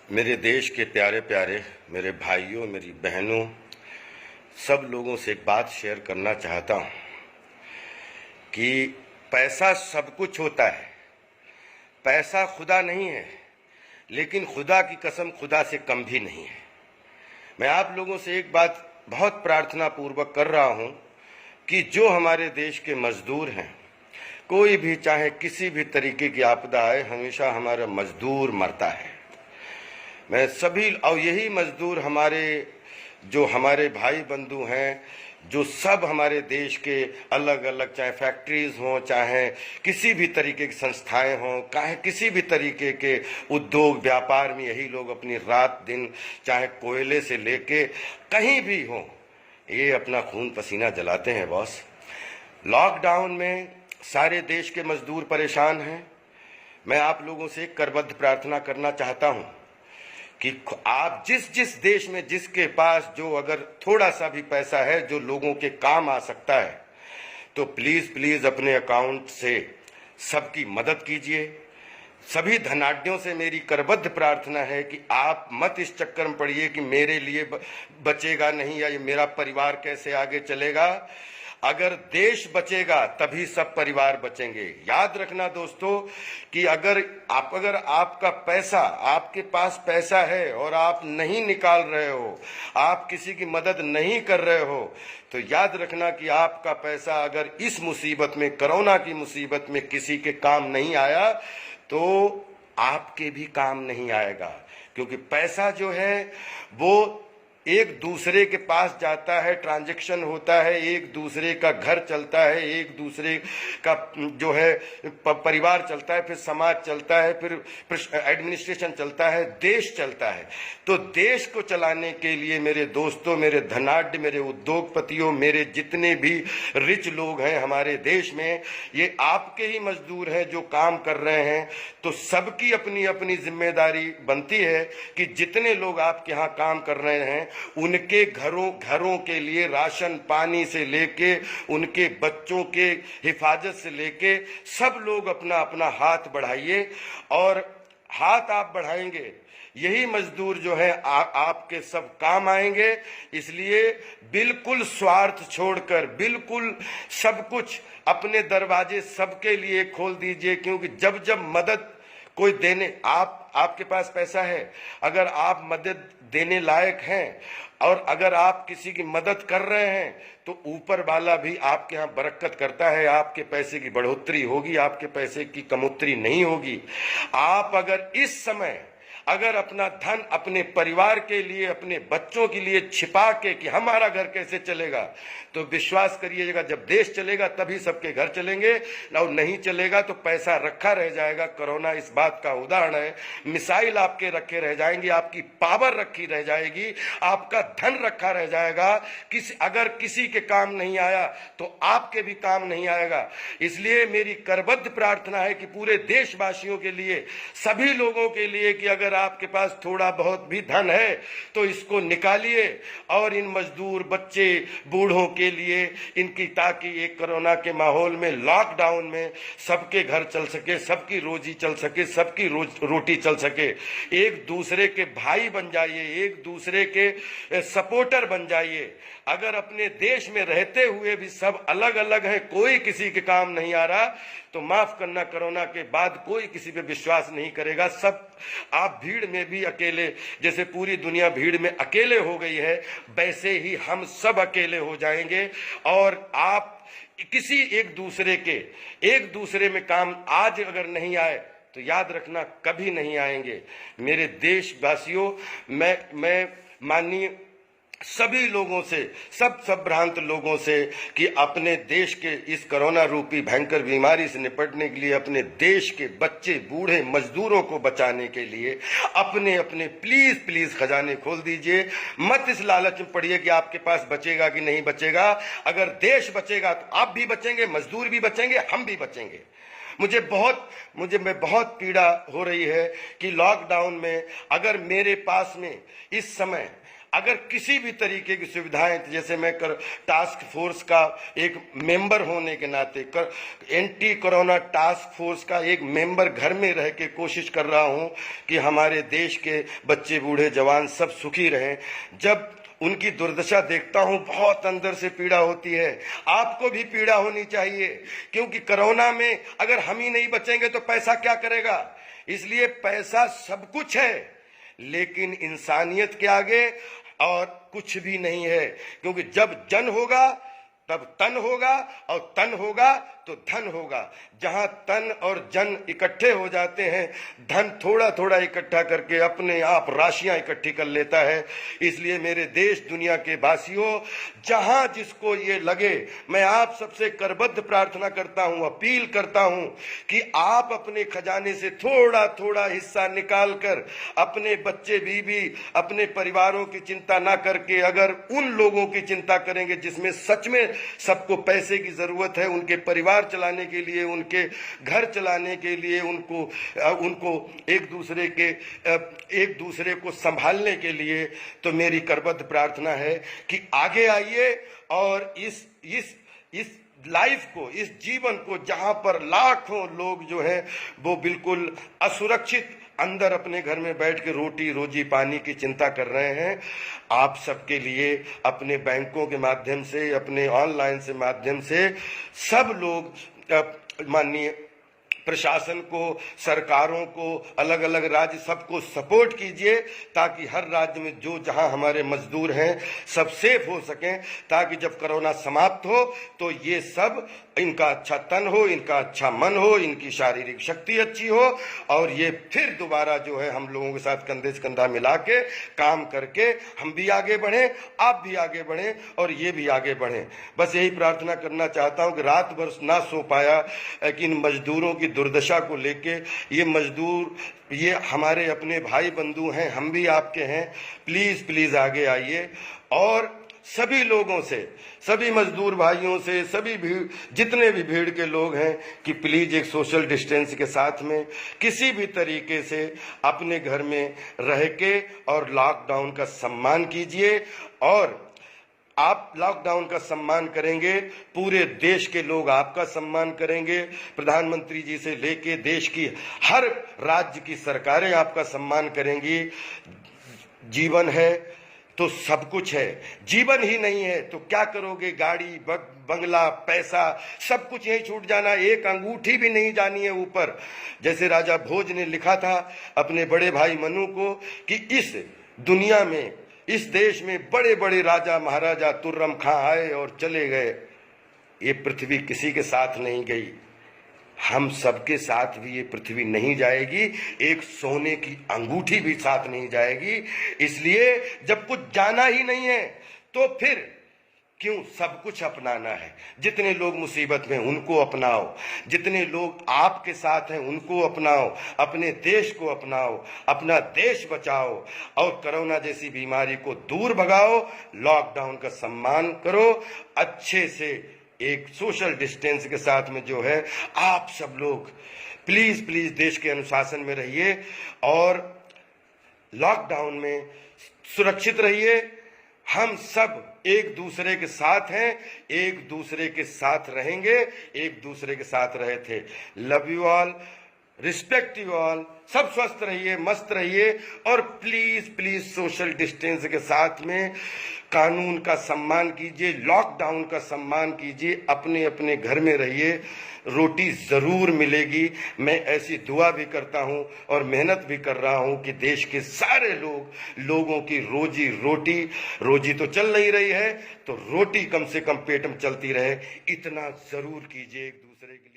मेरे देश के प्यारे प्यारे मेरे भाइयों, मेरी बहनों, सब लोगों से एक बात शेयर करना चाहता हूँ कि पैसा सब कुछ होता है। पैसा खुदा नहीं है, लेकिन खुदा की कसम खुदा से कम भी नहीं है। मैं आप लोगों से एक बात बहुत प्रार्थना पूर्वक कर रहा हूँ कि जो हमारे देश के मजदूर हैं, कोई भी चाहे किसी भी तरीके की आपदा आए, हमेशा हमारा मजदूर मरता है। मैं सभी, और यही मजदूर हमारे भाई बंधु हैं, जो सब हमारे देश के अलग अलग, चाहे फैक्ट्रीज हों, चाहे किसी भी तरीके की संस्थाएं हों, चाहे किसी भी तरीके के उद्योग व्यापार में, यही लोग अपनी रात दिन, चाहे कोयले से लेके कहीं भी हों, ये अपना खून पसीना जलाते हैं बॉस। लॉकडाउन में सारे देश के मजदूर परेशान हैं। मैं आप लोगों से एक करबद्ध प्रार्थना करना चाहता हूं कि आप जिस देश में, जिसके पास जो अगर थोड़ा सा भी पैसा है जो लोगों के काम आ सकता है, तो प्लीज प्लीज अपने अकाउंट से सबकी मदद कीजिए। सभी धनाढ्यों से मेरी करबद्ध प्रार्थना है कि आप मत इस चक्कर में पड़िए कि मेरे लिए बचेगा नहीं या ये मेरा परिवार कैसे आगे चलेगा। अगर देश बचेगा तभी सब परिवार बचेंगे। याद रखना दोस्तों कि अगर आपका पैसा, आपके पास पैसा है और आप नहीं निकाल रहे हो, आप किसी की मदद नहीं कर रहे हो, तो याद रखना कि आपका पैसा अगर इस मुसीबत में, कोरोना की मुसीबत में किसी के काम नहीं आया, तो आपके भी काम नहीं आएगा। क्योंकि पैसा जो है वो एक दूसरे के पास जाता है, ट्रांजैक्शन होता है, एक दूसरे का घर चलता है, एक दूसरे का जो है परिवार चलता है, फिर समाज चलता है, फिर एडमिनिस्ट्रेशन चलता है, देश चलता है। तो देश को चलाने के लिए मेरे दोस्तों, मेरे धनाढ्य, मेरे उद्योगपतियों, मेरे जितने भी रिच लोग हैं हमारे देश में, ये आपके ही मजदूर हैं जो काम कर रहे हैं। तो सबकी अपनी अपनी जिम्मेदारी बनती है कि जितने लोग आपके यहाँ काम कर रहे हैं, उनके घरों के लिए राशन पानी से लेके, उनके बच्चों के हिफाजत से लेके, सब लोग अपना अपना हाथ बढ़ाइए। और हाथ आप बढ़ाएंगे, यही मजदूर जो है आपके सब काम आएंगे। इसलिए बिल्कुल स्वार्थ छोड़कर, बिल्कुल सब कुछ, अपने दरवाजे सबके लिए खोल दीजिए। क्योंकि जब जब मदद कोई देने, आपके पास पैसा है, अगर आप मदद देने लायक हैं और अगर आप किसी की मदद कर रहे हैं, तो ऊपर वाला भी आपके यहाँ बरकत करता है। आपके पैसे की बढ़ोतरी होगी, आपके पैसे की कमोतरी नहीं होगी। आप अगर इस समय अपना धन अपने परिवार के लिए, अपने बच्चों के लिए छिपा के कि हमारा घर कैसे चलेगा, तो विश्वास करिएगा जब देश चलेगा तभी सबके घर चलेंगे, और नहीं चलेगा तो पैसा रखा रह जाएगा। कोरोना इस बात का उदाहरण है। मिसाइल आपके रखे रह जाएंगी, आपकी पावर रखी रह जाएगी, आपका धन रखा रह जाएगा। अगर किसी के काम नहीं आया तो आपके भी काम नहीं आएगा। इसलिए मेरी करबद्ध प्रार्थना है कि पूरे देशवासियों के लिए, सभी लोगों के लिए, कि अगर आपके पास थोड़ा बहुत भी धन है तो इसको निकालिए और इन मजदूर, बच्चे, बूढ़ों के लिए इनकी, ताकि एक कोरोना के माहौल में, लॉकडाउन में सबके घर चल सके, सबकी रोजी चल सके, सबकी रोटी चल सके। एक दूसरे के भाई बन जाइए, एक दूसरे के सपोर्टर बन जाइए। अगर अपने देश में रहते हुए भी सब अलग अलग है, कोई किसी के काम नहीं आ रहा, तो माफ करना, कोरोना के बाद कोई किसी पे विश्वास नहीं करेगा। सब आप भीड़ में भी अकेले, जैसे पूरी दुनिया भीड़ में अकेले हो गई है, वैसे ही हम सब अकेले हो जाएंगे। और आप किसी एक दूसरे में काम आज अगर नहीं आए तो याद रखना कभी नहीं आएंगे। मेरे देशवासियों, मैं माननीय सभी लोगों से, सब भ्रांत लोगों से, कि अपने देश के इस कोरोना रूपी भयंकर बीमारी से निपटने के लिए, अपने देश के बच्चे, बूढ़े, मजदूरों को बचाने के लिए अपने अपने प्लीज खजाने खोल दीजिए। मत इस लालच में पड़िए कि आपके पास बचेगा कि नहीं बचेगा। अगर देश बचेगा तो आप भी बचेंगे, मजदूर भी बचेंगे, हम भी बचेंगे। मुझे बहुत पीड़ा हो रही है कि लॉकडाउन में अगर मेरे पास में इस समय अगर किसी भी तरीके की सुविधाएं, जैसे मैं टास्क फोर्स का एक मेंबर होने के नाते एंटी कोरोना टास्क फोर्स का एक मेंबर घर में रह के कोशिश कर रहा हूं कि हमारे देश के बच्चे बूढ़े जवान सब सुखी रहें। जब उनकी दुर्दशा देखता हूं बहुत अंदर से पीड़ा होती है। आपको भी पीड़ा होनी चाहिए, क्योंकि कोरोना में अगर हम ही नहीं बचेंगे तो पैसा क्या करेगा। इसलिए पैसा सब कुछ है, लेकिन इंसानियत के आगे और कुछ भी नहीं है। क्योंकि जब जन होगा तब तन होगा, और तन होगा तो धन होगा। जहां तन और जन इकट्ठे हो जाते हैं, धन थोड़ा थोड़ा इकट्ठा करके अपने आप राशियां इकट्ठी कर लेता है। इसलिए मेरे देश दुनिया के वासियों, जहां जिसको ये लगे, मैं आप सबसे करबद्ध प्रार्थना करता हूं, अपील करता हूं कि आप अपने खजाने से थोड़ा थोड़ा हिस्सा निकाल कर अपने बच्चे बीवी, अपने परिवारों की चिंता ना करके अगर उन लोगों की चिंता करेंगे जिसमें सच में सबको पैसे की जरूरत है, उनके परिवार चलाने के लिए, उनके घर चलाने के लिए, उनको एक दूसरे को संभालने के लिए, तो मेरी करबद्ध प्रार्थना है कि आगे आइए और इस लाइफ को, इस जीवन को, जहां पर लाखों लोग जो हैं वो बिल्कुल असुरक्षित अंदर अपने घर में बैठ के रोटी रोजी पानी की चिंता कर रहे हैं, आप सबके लिए अपने बैंकों के माध्यम से, अपने ऑनलाइन से माध्यम से सब लोग माननीय प्रशासन को, सरकारों को, अलग अलग राज्य सबको सपोर्ट कीजिए, ताकि हर राज्य में जो जहां हमारे मजदूर हैं सब सेफ हो सकें, ताकि जब कोरोना समाप्त हो तो ये सब, इनका अच्छा तन हो, इनका अच्छा मन हो, इनकी शारीरिक शक्ति अच्छी हो, और ये फिर दोबारा जो है हम लोगों के साथ कंधे से कंधा मिला के काम करके हम भी आगे बढ़ें, आप भी आगे बढ़ें और ये भी आगे बढ़ें। बस यही प्रार्थना करना चाहता हूं कि रात भर ना सो पाया कि इन मजदूरों की दुर्दशा को लेके, ये मजदूर ये हमारे अपने भाई बंधु हैं, हम भी आपके हैं, प्लीज प्लीज आगे आइए और सभी लोगों से, सभी मजदूर भाइयों से, सभी भीड़, जितने भी भीड़ के लोग हैं, कि प्लीज एक सोशल डिस्टेंस के साथ में किसी भी तरीके से अपने घर में रह के और लॉकडाउन का सम्मान कीजिए। और आप लॉकडाउन का सम्मान करेंगे, पूरे देश के लोग आपका सम्मान करेंगे, प्रधानमंत्री जी से लेके देश की हर राज्य की सरकारें आपका सम्मान करेंगी। जीवन है तो सब कुछ है, जीवन ही नहीं है तो क्या करोगे। गाड़ी, बंगला, पैसा, सब कुछ यही छूट जाना, एक अंगूठी भी नहीं जानी है ऊपर। जैसे राजा भोज ने लिखा था अपने बड़े भाई मनु को कि इस दुनिया में, इस देश में बड़े बड़े राजा महाराजा तुर्रम खां आए और चले गए, ये पृथ्वी किसी के साथ नहीं गई, हम सबके साथ भी ये पृथ्वी नहीं जाएगी, एक सोने की अंगूठी भी साथ नहीं जाएगी। इसलिए जब कुछ जाना ही नहीं है तो फिर क्यों सब कुछ अपनाना है। जितने लोग मुसीबत में उनको अपनाओ, जितने लोग आपके साथ हैं उनको अपनाओ, अपने देश को अपनाओ, अपना देश बचाओ और कोरोना जैसी बीमारी को दूर भगाओ। लॉकडाउन का सम्मान करो, अच्छे से एक सोशल डिस्टेंस के साथ में जो है आप सब लोग प्लीज प्लीज देश के अनुशासन में रहिए और लॉकडाउन में सुरक्षित रहिए। हम सब एक दूसरे के साथ हैं, एक दूसरे के साथ रहेंगे, एक दूसरे के साथ रहे थे। Love you all, respect you all, सब स्वस्थ रहिए, मस्त रहिए और प्लीज प्लीज सोशल डिस्टेंस के साथ में कानून का सम्मान कीजिए, लॉकडाउन का सम्मान कीजिए, अपने अपने घर में रहिए, रोटी जरूर मिलेगी। मैं ऐसी दुआ भी करता हूं और मेहनत भी कर रहा हूं कि देश के सारे लोगों की रोजी तो चल नहीं रही है, तो रोटी कम से कम पेट में चलती रहे, इतना जरूर कीजिए एक दूसरे के लिए।